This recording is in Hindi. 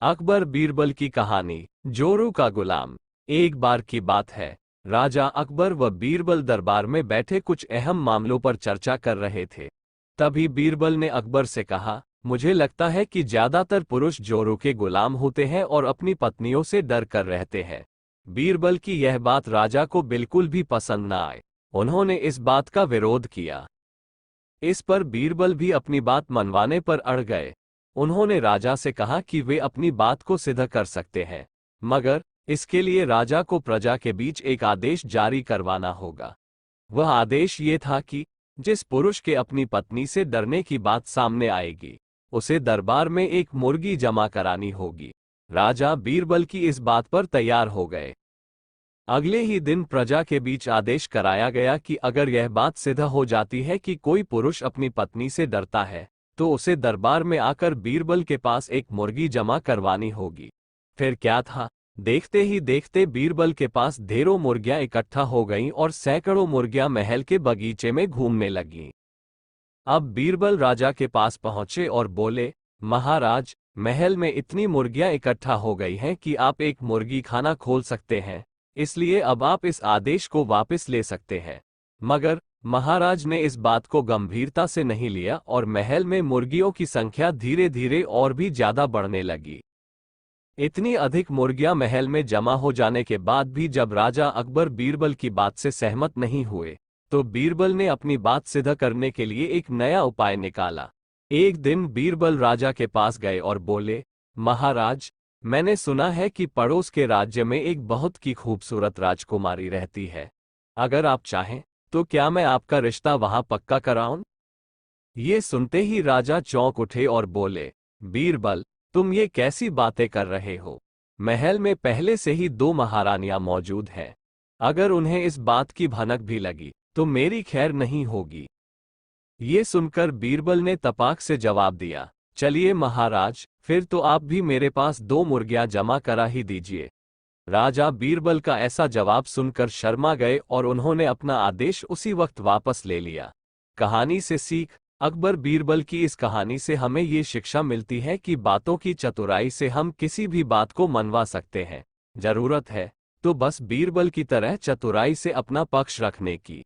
अकबर बीरबल की कहानी। जोरू का गुलाम। एक बार की बात है, राजा अकबर व बीरबल दरबार में बैठे कुछ अहम मामलों पर चर्चा कर रहे थे। तभी बीरबल ने अकबर से कहा, मुझे लगता है कि ज्यादातर पुरुष जोरू के गुलाम होते हैं और अपनी पत्नियों से डर कर रहते हैं। बीरबल की यह बात राजा को बिल्कुल भी पसंद न आई। उन्होंने इस बात का विरोध किया। इस पर बीरबल भी अपनी बात मनवाने पर अड़ गए। उन्होंने राजा से कहा कि वे अपनी बात को सिद्ध कर सकते हैं, मगर इसके लिए राजा को प्रजा के बीच एक आदेश जारी करवाना होगा। वह आदेश ये था कि जिस पुरुष के अपनी पत्नी से डरने की बात सामने आएगी, उसे दरबार में एक मुर्गी जमा करानी होगी। राजा बीरबल की इस बात पर तैयार हो गए। अगले ही दिन प्रजा के बीच आदेश कराया गया कि अगर यह बात सिद्ध हो जाती है कि कोई पुरुष अपनी पत्नी से डरता है, तो उसे दरबार में आकर बीरबल के पास एक मुर्गी जमा करवानी होगी। फिर क्या था, देखते ही देखते बीरबल के पास ढेरों मुर्गियां इकट्ठा हो गईं और सैकड़ों मुर्गियां महल के बगीचे में घूमने लगीं। अब बीरबल राजा के पास पहुंचे और बोले, महाराज, महल में इतनी मुर्गियां इकट्ठा हो गई हैं कि आप एक मुर्गी खाना खोल सकते हैं, इसलिए अब आप इस आदेश को वापस ले सकते हैं। मगर महाराज ने इस बात को गंभीरता से नहीं लिया और महल में मुर्गियों की संख्या धीरे धीरे और भी ज्यादा बढ़ने लगी। इतनी अधिक मुर्गियां महल में जमा हो जाने के बाद भी जब राजा अकबर बीरबल की बात से सहमत नहीं हुए, तो बीरबल ने अपनी बात सिद्ध करने के लिए एक नया उपाय निकाला। एक दिन बीरबल राजा के पास गए और बोले, महाराज, मैंने सुना है कि पड़ोस के राज्य में एक बहुत की खूबसूरत राजकुमारी रहती है। अगर आप चाहें तो क्या मैं आपका रिश्ता वहां पक्का कराऊं? ये सुनते ही राजा चौंक उठे और बोले, बीरबल, तुम ये कैसी बातें कर रहे हो? महल में पहले से ही 2 महारानियां मौजूद हैं। अगर उन्हें इस बात की भनक भी लगी तो मेरी खैर नहीं होगी। ये सुनकर बीरबल ने तपाक से जवाब दिया, चलिए महाराज, फिर तो आप भी मेरे पास 2 मुर्गियां जमा करा ही दीजिए। राजा बीरबल का ऐसा जवाब सुनकर शर्मा गए और उन्होंने अपना आदेश उसी वक्त वापस ले लिया। कहानी से सीख। अकबर बीरबल की इस कहानी से हमें ये शिक्षा मिलती है कि बातों की चतुराई से हम किसी भी बात को मनवा सकते हैं। जरूरत है तो बस बीरबल की तरह चतुराई से अपना पक्ष रखने की।